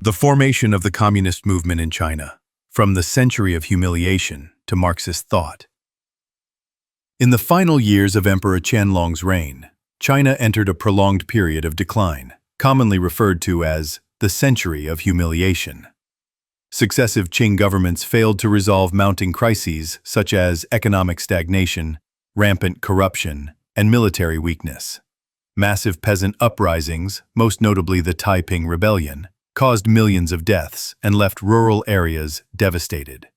The formation of the communist movement in China, from the century of humiliation to Marxist thought. In the final years of Emperor Qianlong's reign, China entered a prolonged period of decline, commonly referred to as the century of humiliation. Successive Qing governments failed to resolve mounting crises such as economic stagnation, rampant corruption, and military weakness. Massive peasant uprisings, most notably the Taiping Rebellion, caused millions of deaths and left rural areas devastated.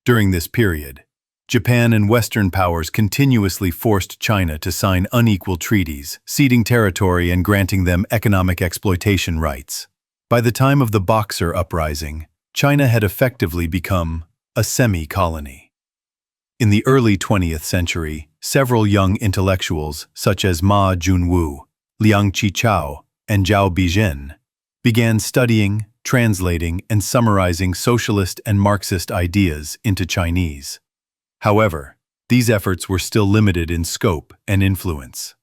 During this period, Japan and Western powers continuously forced China to sign unequal treaties, ceding territory and granting them economic exploitation rights. By the time of the Boxer Uprising, China had effectively become a semi-colony. In the early 20th century, several young intellectuals such as Ma Junwu, Liang Qichao, and Zhao Bijin began studying, translating, and summarizing socialist and Marxist ideas into Chinese. However, these efforts were still limited in scope and influence.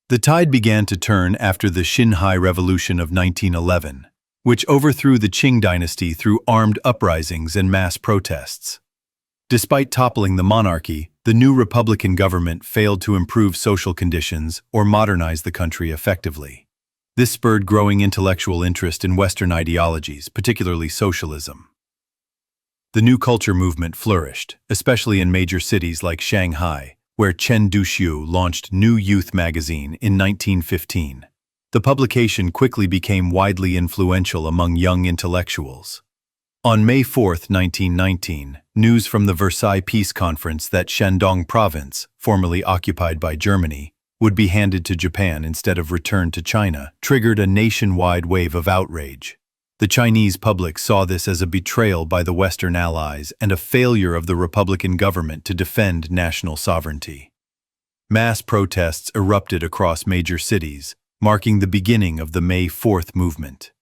The tide began to turn after the Shanghai Revolution of 1911, which overthrew the Qing dynasty through armed uprisings and mass protests. Despite toppling the monarchy, the new republican government failed to improve social conditions or modernize the country effectively. This spurred growing intellectual interest in Western ideologies, particularly socialism. The new culture movement flourished, especially in major cities like Shanghai, where Chen Duxiu launched New Youth magazine in 1915. The publication quickly became widely influential among young intellectuals. On May 4, 1919, news from the Versailles Peace Conference that Shandong Province, formerly occupied by Germany, would be handed to Japan instead of returned to China, triggered a nationwide wave of outrage. The Chinese public saw this as a betrayal by the Western allies and a failure of the Republican government to defend national sovereignty. Mass protests erupted across major cities, marking the beginning of the May 4th movement.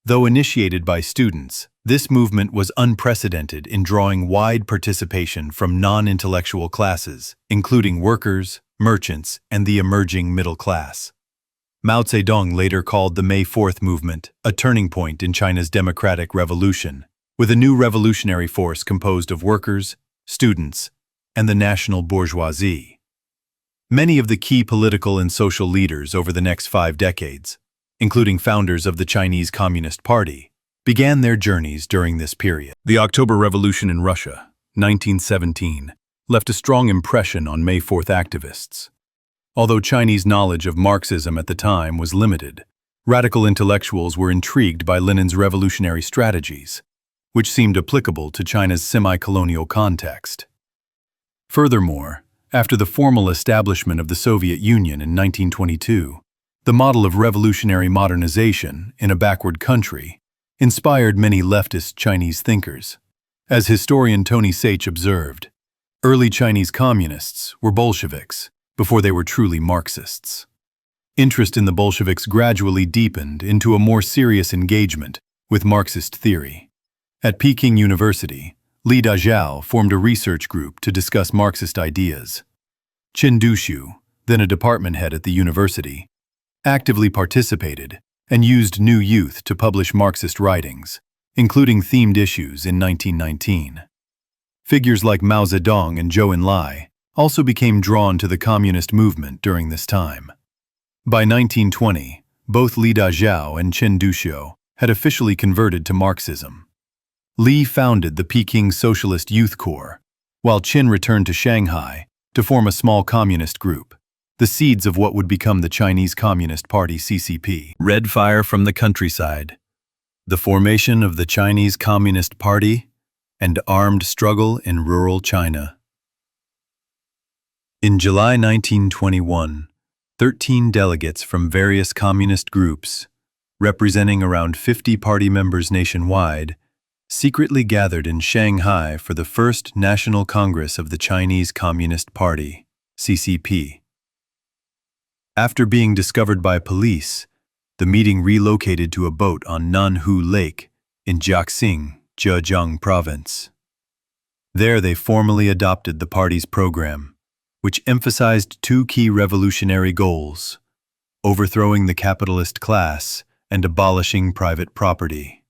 Though initiated by students, this movement was unprecedented in drawing wide participation from non-intellectual classes, including workers, merchants, and the emerging middle class. Mao Zedong later called the May 4th movement a turning point in China's democratic revolution, with a new revolutionary force composed of workers, students, and the national bourgeoisie. Many of the key political and social leaders over the next 5 decades, including founders of the Chinese Communist Party, began their journeys during this period. The October Revolution in Russia, 1917, left a strong impression on May 4th activists. Although Chinese knowledge of Marxism at the time was limited, radical intellectuals were intrigued by Lenin's revolutionary strategies, which seemed applicable to China's semi-colonial context. Furthermore, after the formal establishment of the Soviet Union in 1922, the model of revolutionary modernization in a backward country inspired many leftist Chinese thinkers. As historian Tony Sach observed, early Chinese communists were Bolsheviks before they were truly Marxists. Interest in the Bolsheviks gradually deepened into a more serious engagement with Marxist theory. At Peking University, Dazhao formed a research group to discuss Marxist ideas. Chen Duxiu, then a department head at the university, actively participated and used New Youth to publish Marxist writings, including themed issues in 1919. Figures like Mao Zedong and Zhou Enlai also became drawn to the communist movement during this time. By 1920, both Li Dazhao and Chen Duxiu had officially converted to Marxism. Li founded the Peking Socialist Youth Corps, while Chen returned to Shanghai to form a small communist group, the seeds of what would become the Chinese Communist Party (CCP). Red Fire from the Countryside, the formation of the Chinese Communist Party, and armed struggle in rural China. In July 1921, 13 delegates from various communist groups, representing around 50 party members nationwide, secretly gathered in Shanghai for the First National Congress of the Chinese Communist Party, CCP. After being discovered by police, the meeting relocated to a boat on Nanhu Lake in Jiaxing, Zhejiang Province. There they formally adopted the party's program, which emphasized 2 key revolutionary goals: overthrowing the capitalist class and abolishing private property.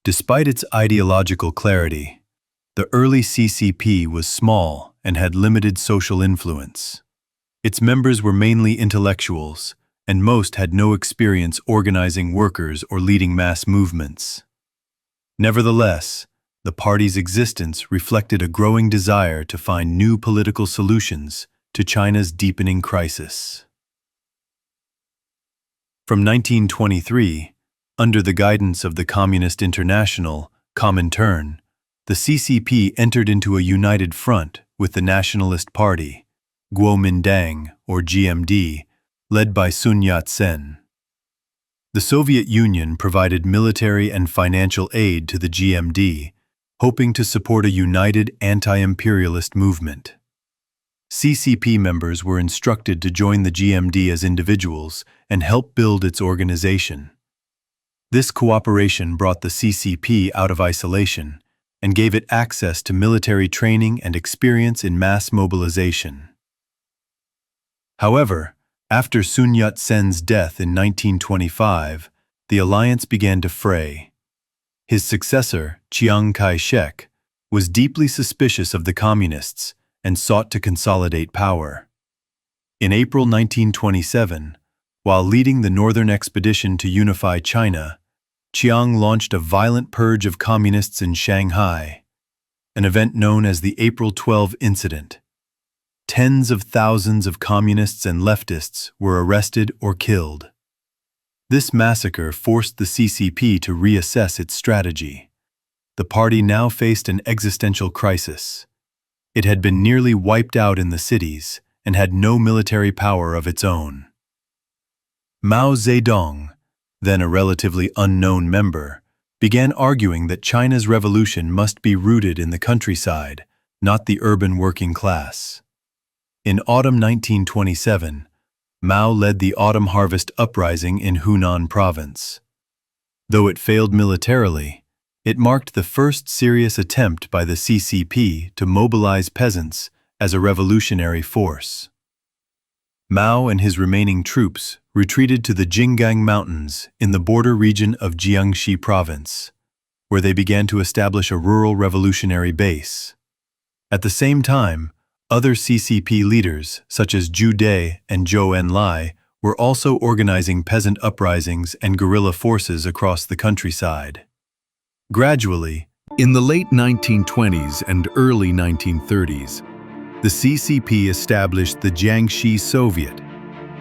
Despite its ideological clarity, the early CCP was small and had limited social influence. Its members were mainly intellectuals, and most had no experience organizing workers or leading mass movements. Nevertheless, the party's existence reflected a growing desire to find new political solutions to China's deepening crisis. From 1923, under the guidance of the Communist International, Comintern, the CCP entered into a united front with the Nationalist Party, Kuomintang, or GMD, led by Sun Yat-sen. The Soviet Union provided military and financial aid to the GMD, hoping to support a united anti-imperialist movement. CCP members were instructed to join the GMD as individuals and help build its organization. This cooperation brought the CCP out of isolation and gave it access to military training and experience in mass mobilization. However, after Sun Yat-sen's death in 1925, the alliance began to fray. His successor, Chiang Kai-shek, was deeply suspicious of the communists and sought to consolidate power. In April 1927, while leading the Northern Expedition to unify China, Chiang launched a violent purge of communists in Shanghai, an event known as the April 12 Incident. Tens of thousands of communists and leftists were arrested or killed. This massacre forced the CCP to reassess its strategy. The party now faced an existential crisis. It had been nearly wiped out in the cities and had no military power of its own. Mao Zedong, then a relatively unknown member, began arguing that China's revolution must be rooted in the countryside, not the urban working class. In autumn 1927, Mao led the Autumn Harvest Uprising in Hunan province. Though it failed militarily, it marked the first serious attempt by the CCP to mobilize peasants as a revolutionary force. Mao and his remaining troops retreated to the Jinggang Mountains in the border region of Jiangxi province, where they began to establish a rural revolutionary base. At the same time, other CCP leaders, such as Zhu Dai and Zhou Enlai, were also organizing peasant uprisings and guerrilla forces across the countryside. Gradually, in the late 1920s and early 1930s, the CCP established the Jiangxi Soviet,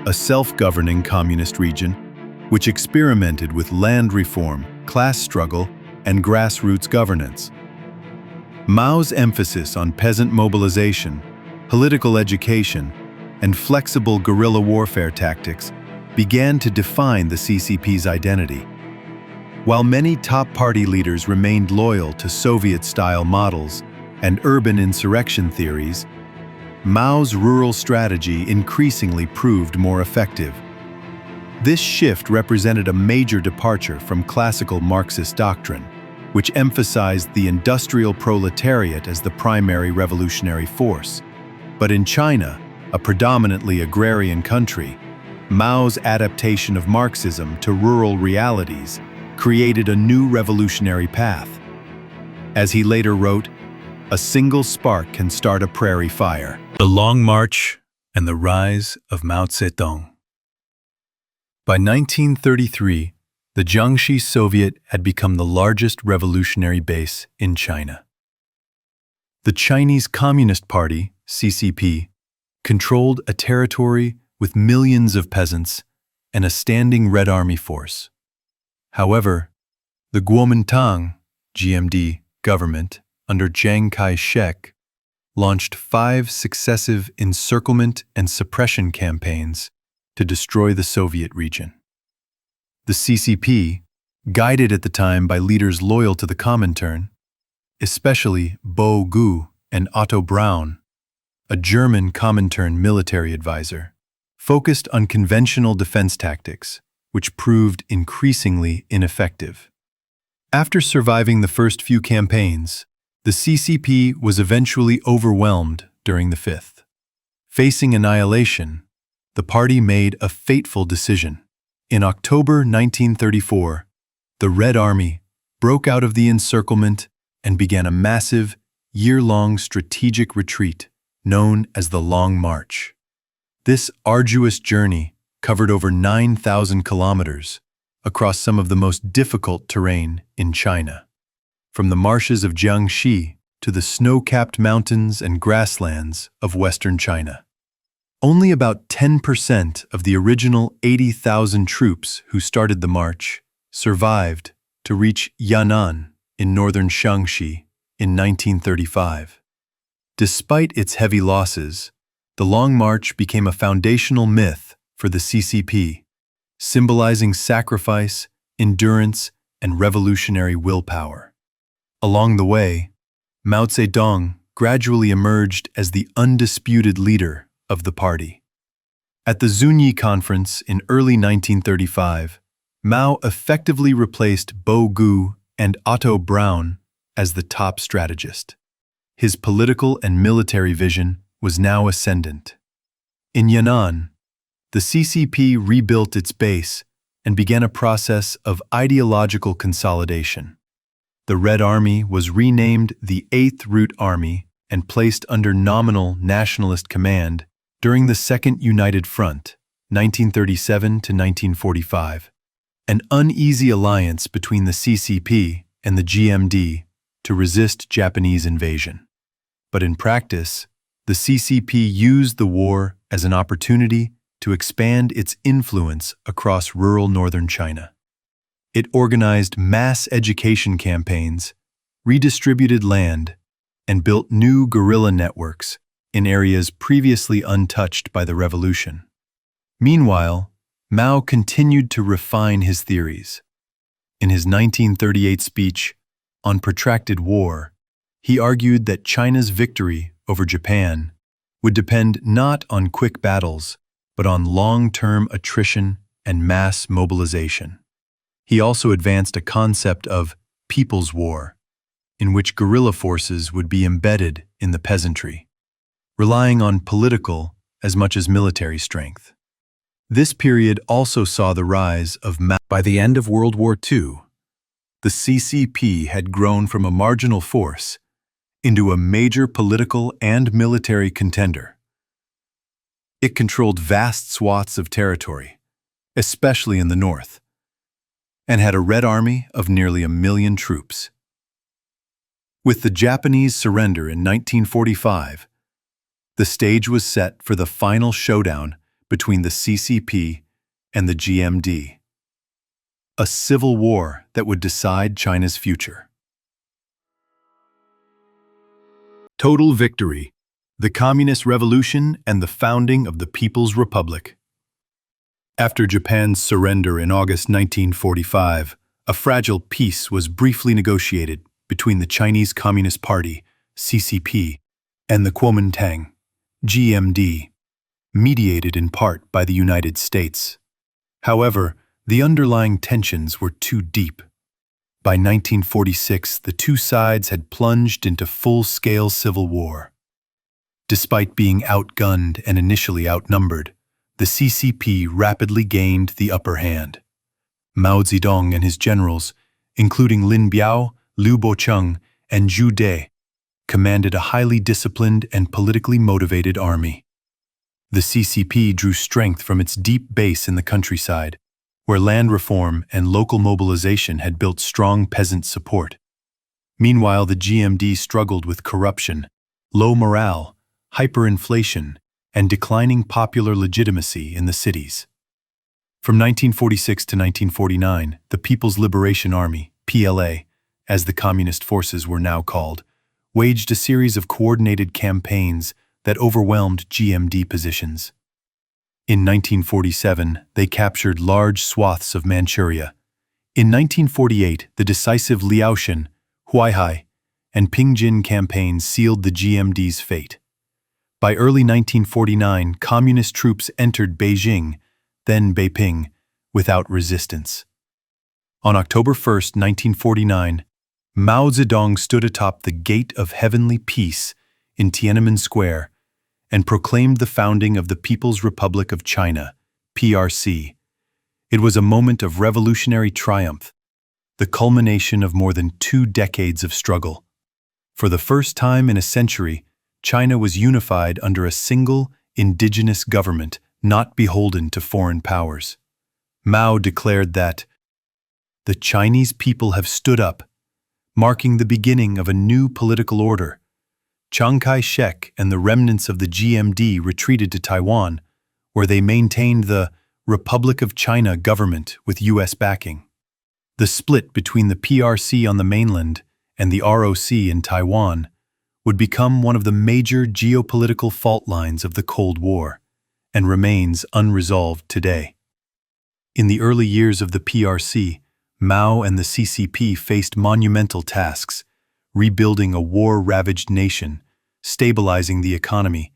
a self-governing communist region, which experimented with land reform, class struggle, and grassroots governance. Mao's emphasis on peasant mobilization, political education, and flexible guerrilla warfare tactics began to define the CCP's identity. While many top party leaders remained loyal to Soviet-style models and urban insurrection theories, Mao's rural strategy increasingly proved more effective. This shift represented a major departure from classical Marxist doctrine, which emphasized the industrial proletariat as the primary revolutionary force. But in China, a predominantly agrarian country, Mao's adaptation of Marxism to rural realities created a new revolutionary path. As he later wrote, "A single spark can start a prairie fire." The Long March and the Rise of Mao Zedong. By 1933, the Jiangxi Soviet had become the largest revolutionary base in China. The Chinese Communist Party, CCP, controlled a territory with millions of peasants and a standing Red Army force. However, the Kuomintang, GMD, government, under Chiang Kai-shek, launched 5 successive encirclement and suppression campaigns to destroy the Soviet region. The CCP, guided at the time by leaders loyal to the Comintern, especially Bo Gu and Otto Braun, a German Comintern military advisor, focused on conventional defense tactics, which proved increasingly ineffective. After surviving the first few campaigns, the CCP was eventually overwhelmed during the 5th. Facing annihilation, the party made a fateful decision: In October 1934, the Red Army broke out of the encirclement and began a massive, year-long strategic retreat known as the Long March. This arduous journey covered over 9,000 kilometers across some of the most difficult terrain in China, from the marshes of Jiangxi to the snow-capped mountains and grasslands of western China. Only about 10% of the original 80,000 troops who started the march survived to reach Yan'an in northern Shaanxi in 1935. Despite its heavy losses, the Long March became a foundational myth for the CCP, symbolizing sacrifice, endurance, and revolutionary willpower. Along the way, Mao Zedong gradually emerged as the undisputed leader of the party. At the Zunyi Conference in early 1935, Mao effectively replaced Bo Gu and Otto Braun as the top strategist. His political and military vision was now ascendant. In Yan'an, the CCP rebuilt its base and began a process of ideological consolidation. The Red Army was renamed the 8th Route Army and placed under nominal nationalist command during the Second United Front, 1937 to 1945, an uneasy alliance between the CCP and the GMD to resist Japanese invasion. But in practice, the CCP used the war as an opportunity to expand its influence across rural northern China. It organized mass education campaigns, redistributed land, and built new guerrilla networks in areas previously untouched by the revolution. Meanwhile, Mao continued to refine his theories. In his 1938 speech on protracted war, he argued that China's victory over Japan would depend not on quick battles, but on long-term attrition and mass mobilization. He also advanced a concept of people's war, in which guerrilla forces would be embedded in the peasantry, relying on political as much as military strength. This period also saw the rise of Mao. By the end of World War II, the CCP had grown from a marginal force into a major political and military contender. It controlled vast swaths of territory, especially in the north, and had a Red Army of nearly 1 million troops. With the Japanese surrender in 1945, the stage was set for the final showdown between the CCP and the GMD, a civil war that would decide China's future. Total victory: the Communist Revolution and the founding of the People's Republic. After Japan's surrender in August 1945, a fragile peace was briefly negotiated between the Chinese Communist Party, CCP, and the Kuomintang, GMD, mediated in part by the United States. However, the underlying tensions were too deep. By 1946, the two sides had plunged into full-scale civil war. Despite being outgunned and initially outnumbered, the CCP rapidly gained the upper hand. Mao Zedong and his generals, including Lin Biao, Liu Bocheng, and Zhu De, commanded a highly disciplined and politically motivated army. The CCP drew strength from its deep base in the countryside, where land reform and local mobilization had built strong peasant support. Meanwhile, the GMD struggled with corruption, low morale, hyperinflation, and declining popular legitimacy in the cities. From 1946 to 1949, the People's Liberation Army, PLA, as the communist forces were now called, waged a series of coordinated campaigns that overwhelmed GMD positions. In 1947, they captured large swaths of Manchuria. In 1948, the decisive Liaoshen, Huaihai, and Pingjin campaigns sealed the GMD's fate. By early 1949, communist troops entered Beijing, then Beiping, without resistance. On October 1, 1949, Mao Zedong stood atop the Gate of Heavenly Peace in Tiananmen Square and proclaimed the founding of the People's Republic of China, PRC, It was a moment of revolutionary triumph, the culmination of more than 2 decades of struggle. For the first time in a century, China was unified under a single, indigenous government not beholden to foreign powers. Mao declared that, "The Chinese people have stood up, marking the beginning of a new political order." Chiang Kai-shek and the remnants of the GMD retreated to Taiwan, where they maintained the Republic of China government with U.S. backing. The split between the PRC on the mainland and the ROC in Taiwan would become one of the major geopolitical fault lines of the Cold War, and remains unresolved today. In the early years of the PRC, Mao and the CCP faced monumental tasks, rebuilding a war-ravaged nation, stabilizing the economy,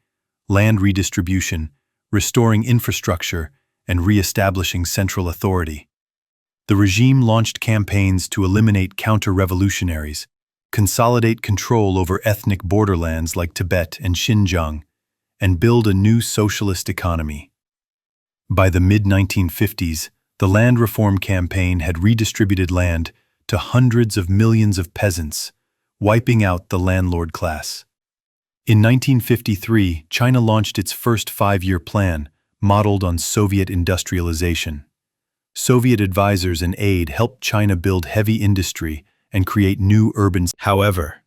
land redistribution, restoring infrastructure, and re-establishing central authority. The regime launched campaigns to eliminate counter-revolutionaries, consolidate control over ethnic borderlands like Tibet and Xinjiang, and build a new socialist economy. By the mid-1950s, the land reform campaign had redistributed land to hundreds of millions of peasants, wiping out the landlord class. In 1953, China launched its first 5-year plan, modeled on Soviet industrialization. Soviet advisors and aid helped China build heavy industry and create new urban. However,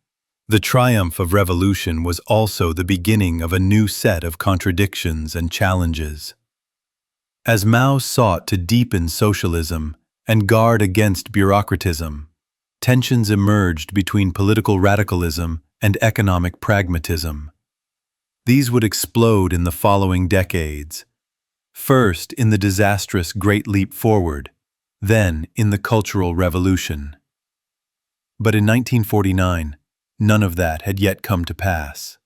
the triumph of revolution was also the beginning of a new set of contradictions and challenges. As Mao sought to deepen socialism and guard against bureaucratism, tensions emerged between political radicalism and economic pragmatism. These would explode in the following decades. First in the disastrous Great Leap Forward, then in the Cultural Revolution. But in 1949, none of that had yet come to pass.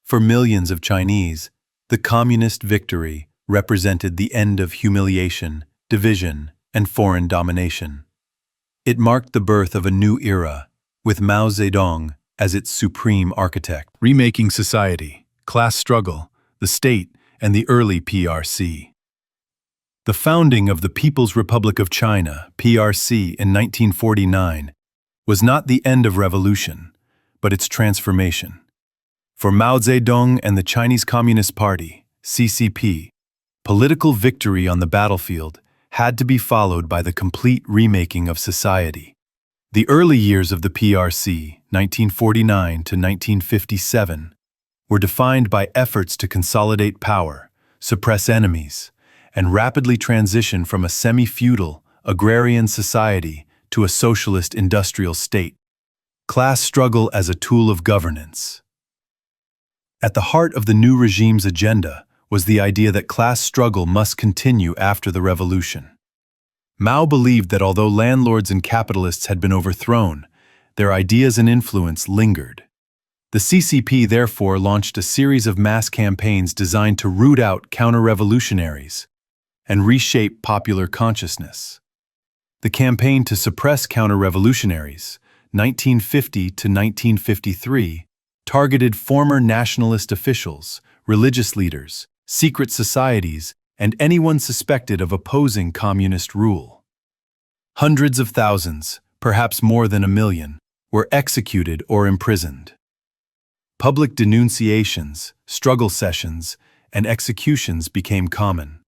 For millions of Chinese, the communist victory represented the end of humiliation, division, and foreign domination. It marked the birth of a new era, with Mao Zedong as its supreme architect, remaking society, class struggle, the state, and the early PRC. The founding of the People's Republic of China, PRC, in 1949 was not the end of revolution, but its transformation. For Mao Zedong and the Chinese Communist Party, CCP, political victory on the battlefield had to be followed by the complete remaking of society. The early years of the PRC, 1949 to 1957, were defined by efforts to consolidate power, suppress enemies, and rapidly transition from a semi-feudal, agrarian society to a socialist industrial state. Class struggle as a tool of governance. At the heart of the new regime's agenda was the idea that class struggle must continue after the revolution. Mao believed that although landlords and capitalists had been overthrown, their ideas and influence lingered. The CCP therefore launched a series of mass campaigns designed to root out counter-revolutionaries and reshape popular consciousness. The campaign to suppress counter-revolutionaries, 1950 to 1953, targeted former nationalist officials, religious leaders, secret societies, and anyone suspected of opposing communist rule. Hundreds of thousands, perhaps more than 1 million, were executed or imprisoned. Public denunciations, struggle sessions, and executions became common.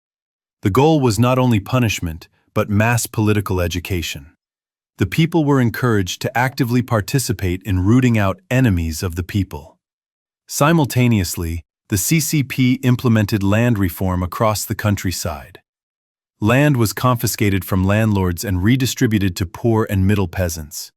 The goal was not only punishment, but mass political education. The people were encouraged to actively participate in rooting out enemies of the people. Simultaneously, the CCP implemented land reform across the countryside. Land was confiscated from landlords and redistributed to poor and middle peasants.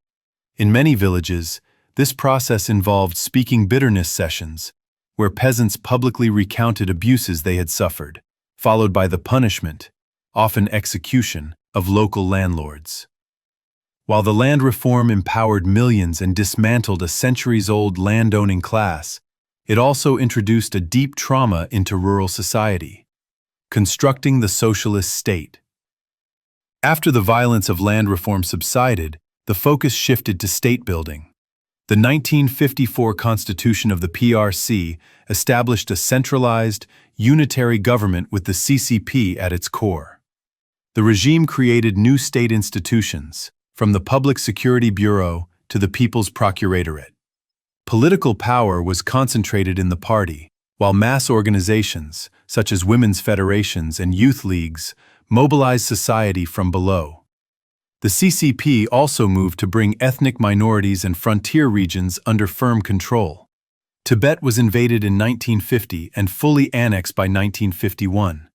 In many villages, this process involved speaking bitterness sessions, where peasants publicly recounted abuses they had suffered, followed by the punishment, often execution, of local landlords. While the land reform empowered millions and dismantled a centuries-old landowning class, it also introduced a deep trauma into rural society, constructing the socialist state. After the violence of land reform subsided, the focus shifted to state building. The 1954 Constitution of the PRC established a centralized, unitary government with the CCP at its core. The regime created new state institutions, from the Public Security Bureau to the People's Procuratorate. Political power was concentrated in the party, while mass organizations, such as women's federations and youth leagues, mobilized society from below. The CCP also moved to bring ethnic minorities and frontier regions under firm control. Tibet was invaded in 1950 and fully annexed by 1951.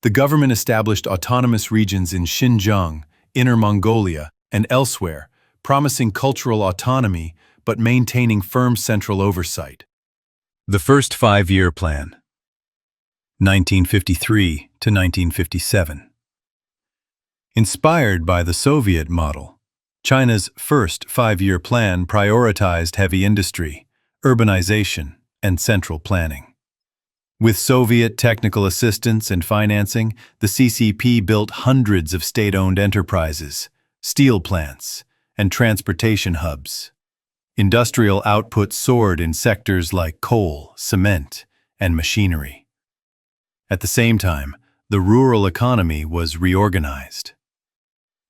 The government established autonomous regions in Xinjiang, Inner Mongolia, and elsewhere, promising cultural autonomy but maintaining firm central oversight. The First Five-Year Plan, 1953 to 1957. Inspired by the Soviet model, China's first five-year plan prioritized heavy industry, urbanization, and central planning. With Soviet technical assistance and financing, the CCP built hundreds of state-owned enterprises, steel plants, and transportation hubs. Industrial output soared in sectors like coal, cement, and machinery. At the same time, the rural economy was reorganized.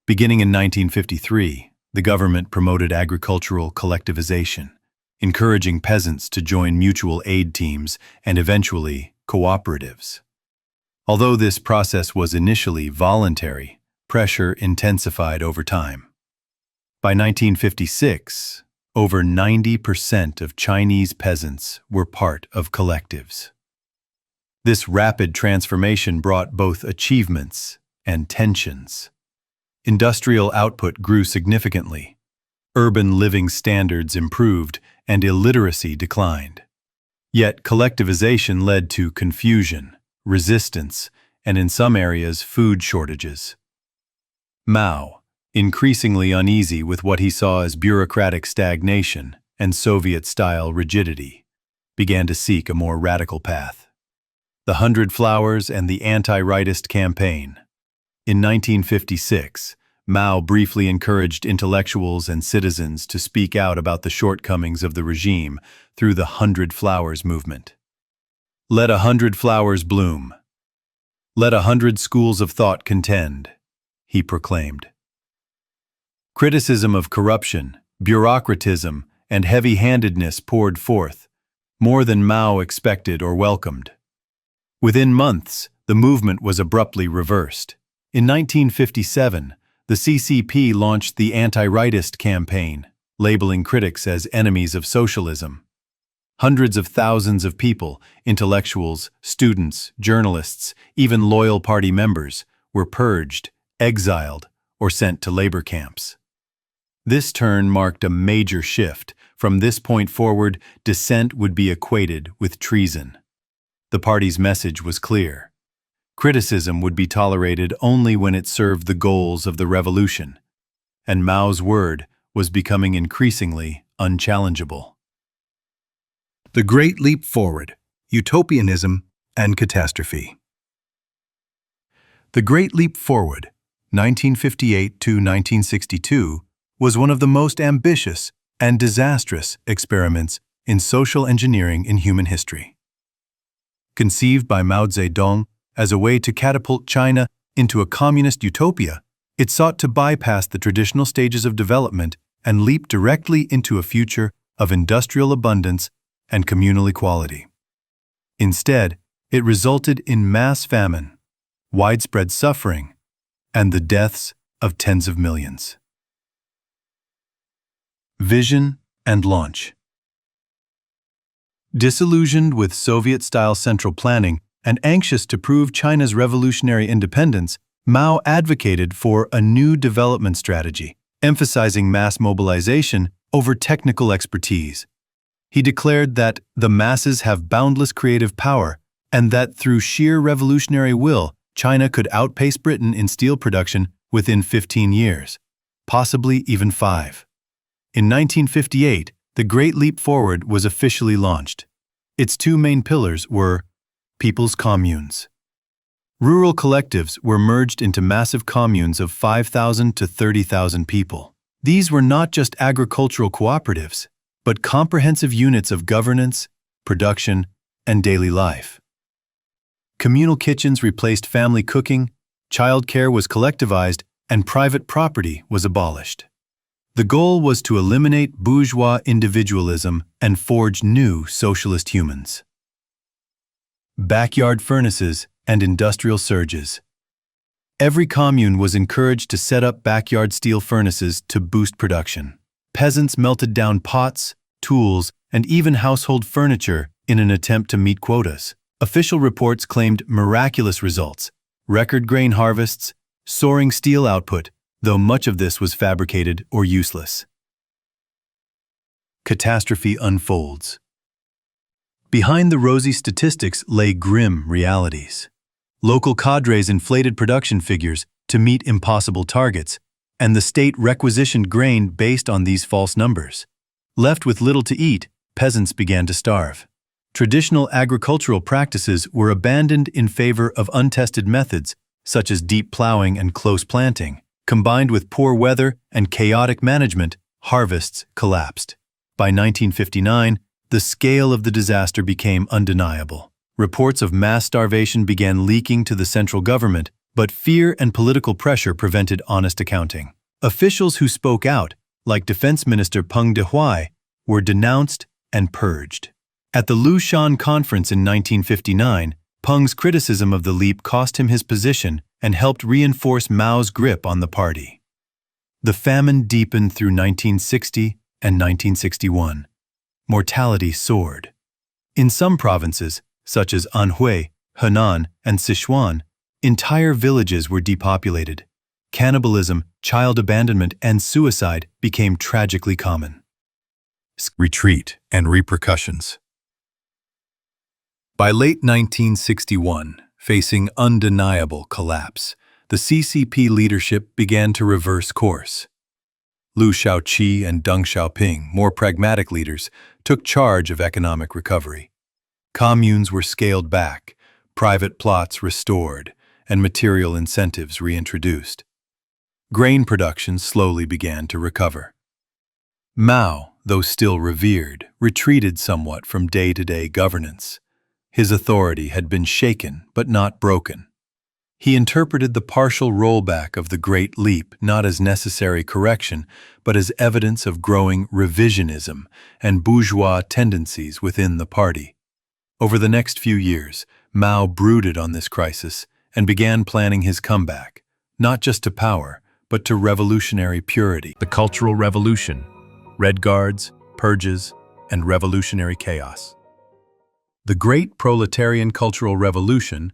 Beginning in 1953, the government promoted agricultural collectivization, encouraging peasants to join mutual aid teams and eventually cooperatives. Although this process was initially voluntary, pressure intensified over time. By 1956, over 90% of Chinese peasants were part of collectives. This rapid transformation brought both achievements and tensions. Industrial output grew significantly, urban living standards improved, and illiteracy declined. Yet collectivization led to confusion, resistance, and in some areas food shortages. Mao, increasingly uneasy with what he saw as bureaucratic stagnation and Soviet-style rigidity, began to seek a more radical path. The 100 Flowers and the Anti-Rightist Campaign. In 1956, Mao briefly encouraged intellectuals and citizens to speak out about the shortcomings of the regime through the 100 Flowers movement. Let 100 flowers bloom. Let 100 schools of thought contend, he proclaimed. Criticism of corruption, bureaucratism, and heavy-handedness poured forth, more than Mao expected or welcomed. Within months, the movement was abruptly reversed. In 1957, the CCP launched the Anti-Rightist Campaign, labeling critics as enemies of socialism. Hundreds of thousands of people, intellectuals, students, journalists, even loyal party members, were purged, exiled, or sent to labor camps. This turn marked a major shift. From this point forward, dissent would be equated with treason. The party's message was clear. Criticism would be tolerated only when it served the goals of the revolution, and Mao's word was becoming increasingly unchallengeable. The Great Leap Forward, Utopianism and Catastrophe. The Great Leap Forward, 1958 to 1962, was one of the most ambitious and disastrous experiments in social engineering in human history. Conceived by Mao Zedong as a way to catapult China into a communist utopia, it sought to bypass the traditional stages of development and leap directly into a future of industrial abundance and communal equality. Instead, it resulted in mass famine, widespread suffering, and the deaths of tens of millions. Vision and launch. Disillusioned with Soviet-style central planning and anxious to prove China's revolutionary independence, Mao advocated for a new development strategy, emphasizing mass mobilization over technical expertise. He declared that the masses have boundless creative power and that through sheer revolutionary will, China could outpace Britain in steel production within 15 years, possibly even 5. In 1958, the Great Leap Forward was officially launched. Its two main pillars were people's communes. Rural collectives were merged into massive communes of 5,000 to 30,000 people. These were not just agricultural cooperatives, but comprehensive units of governance, production, and daily life. Communal kitchens replaced family cooking, childcare was collectivized, and private property was abolished. The goal was to eliminate bourgeois individualism and forge new socialist humans. Backyard furnaces and industrial surges. Every commune was encouraged to set up backyard steel furnaces to boost production. Peasants melted down pots, tools, and even household furniture in an attempt to meet quotas. Official reports claimed miraculous results: record grain harvests, soaring steel output, though much of this was fabricated or useless. Catastrophe unfolds. Behind the rosy statistics lay grim realities. Local cadres inflated production figures to meet impossible targets, and the state requisitioned grain based on these false numbers. Left with little to eat, peasants began to starve. Traditional agricultural practices were abandoned in favor of untested methods, such as deep plowing and close planting. Combined with poor weather and chaotic management, harvests collapsed. By 1959, the scale of the disaster became undeniable. Reports of mass starvation began leaking to the central government, but fear and political pressure prevented honest accounting. Officials who spoke out, like Defense Minister Peng Dehuai, were denounced and purged. At the Lushan Conference in 1959, Peng's criticism of the leap cost him his position and helped reinforce Mao's grip on the party. The famine deepened through 1960 and 1961. Mortality soared. In some provinces, such as Anhui, Henan, and Sichuan, entire villages were depopulated. Cannibalism, child abandonment, and suicide became tragically common. Retreat and repercussions. By late 1961, facing undeniable collapse, the CCP leadership began to reverse course. Liu Shaoqi and Deng Xiaoping, more pragmatic leaders, took charge of economic recovery. Communes were scaled back, private plots restored, and material incentives reintroduced. Grain production slowly began to recover. Mao, though still revered, retreated somewhat from day-to-day governance. His authority had been shaken but not broken. He interpreted the partial rollback of the Great Leap not as necessary correction, but as evidence of growing revisionism and bourgeois tendencies within the party. Over the next few years, Mao brooded on this crisis and began planning his comeback, not just to power, but to revolutionary purity. The Cultural Revolution, Red Guards, purges, and revolutionary chaos. The Great Proletarian Cultural Revolution,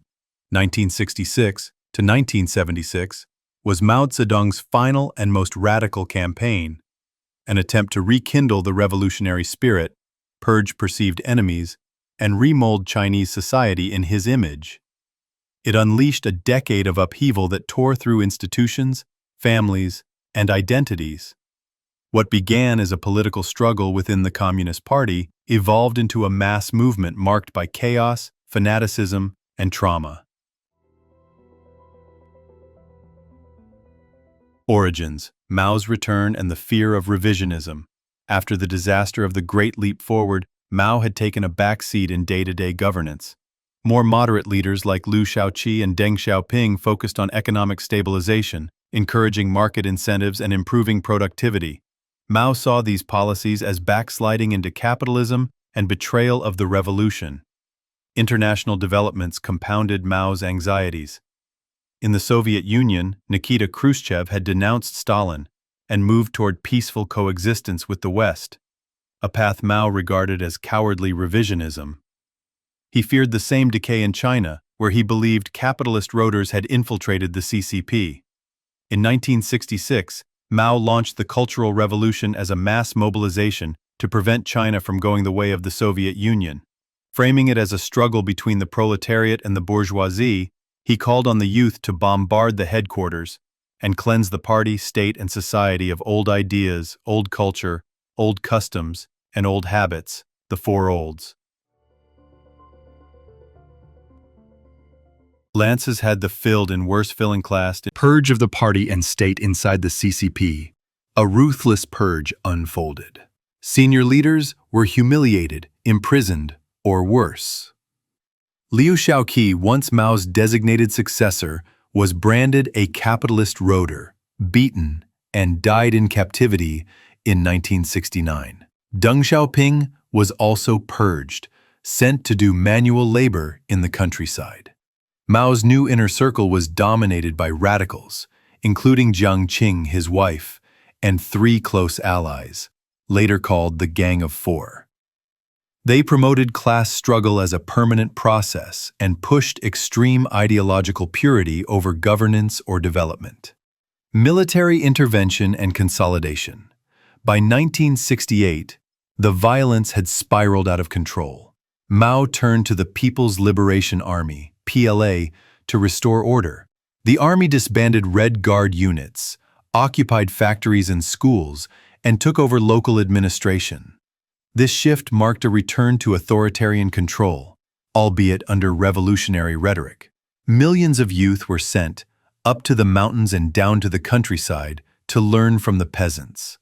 1966 to 1976, was Mao Zedong's final and most radical campaign, an attempt to rekindle the revolutionary spirit, purge perceived enemies, and remold Chinese society in his image. It unleashed a decade of upheaval that tore through institutions, families, and identities. What began as a political struggle within the Communist Party evolved into a mass movement marked by chaos, fanaticism, and trauma. Origins: Mao's return and the fear of revisionism. After the disaster of the Great Leap Forward, Mao had taken a backseat in day-to-day governance. More moderate leaders like Liu Shaoqi and Deng Xiaoping focused on economic stabilization, encouraging market incentives and improving productivity. Mao saw these policies as backsliding into capitalism and betrayal of the revolution. International developments compounded Mao's anxieties. In the Soviet Union, Nikita Khrushchev had denounced Stalin and moved toward peaceful coexistence with the West, a path Mao regarded as cowardly revisionism. He feared the same decay in China, where he believed capitalist roaders had infiltrated the CCP. In 1966, Mao launched the Cultural Revolution as a mass mobilization to prevent China from going the way of the Soviet Union. Framing it as a struggle between the proletariat and the bourgeoisie, he called on the youth to bombard the headquarters and cleanse the party, state, and society of old ideas, old culture, old customs, and old habits, the four olds. Lances had the filled and worse filling class purge of the party and state inside the CCP. A ruthless purge unfolded. Senior leaders were humiliated, imprisoned, or worse. Liu Shaoqi, once Mao's designated successor, was branded a capitalist roader, beaten, and died in captivity in 1969. Deng Xiaoping was also purged, sent to do manual labor in the countryside. Mao's new inner circle was dominated by radicals, including Jiang Qing, his wife, and 3 close allies, later called the Gang of Four. They promoted class struggle as a permanent process and pushed extreme ideological purity over governance or development. Military intervention and consolidation. By 1968, the violence had spiraled out of control. Mao turned to the People's Liberation Army, PLA, to restore order. The army disbanded Red Guard units, occupied factories and schools, and took over local administration. This shift marked a return to authoritarian control, albeit under revolutionary rhetoric. Millions of youth were sent up to the mountains and down to the countryside to learn from the peasants.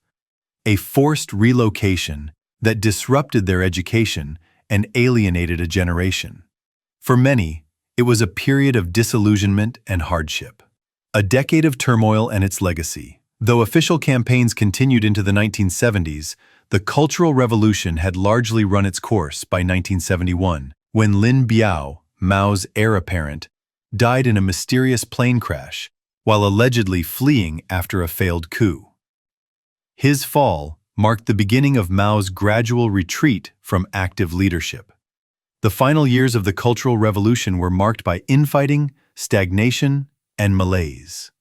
A forced relocation that disrupted their education and alienated a generation. For many, it was a period of disillusionment and hardship. A decade of turmoil and its legacy. Though official campaigns continued into the 1970s, the Cultural Revolution had largely run its course by 1971, when Lin Biao, Mao's heir apparent, died in a mysterious plane crash while allegedly fleeing after a failed coup. His fall marked the beginning of Mao's gradual retreat from active leadership. The final years of the Cultural Revolution were marked by infighting, stagnation, and malaise.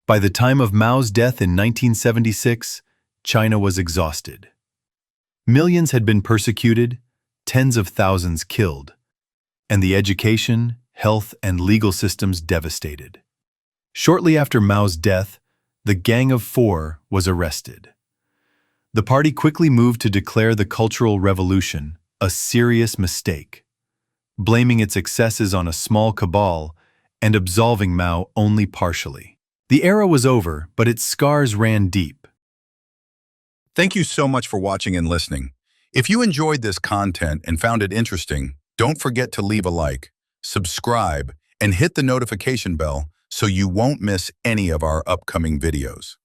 By the time of Mao's death in 1976, China was exhausted. Millions had been persecuted, tens of thousands killed, and the education, health, and legal systems devastated. Shortly after Mao's death, the Gang of Four was arrested. The party quickly moved to declare the Cultural Revolution a serious mistake, blaming its excesses on a small cabal and absolving Mao only partially. The era was over, but its scars ran deep. Thank you so much for watching and listening. If you enjoyed this content and found it interesting, don't forget to leave a like, subscribe, and hit the notification bell so you won't miss any of our upcoming videos.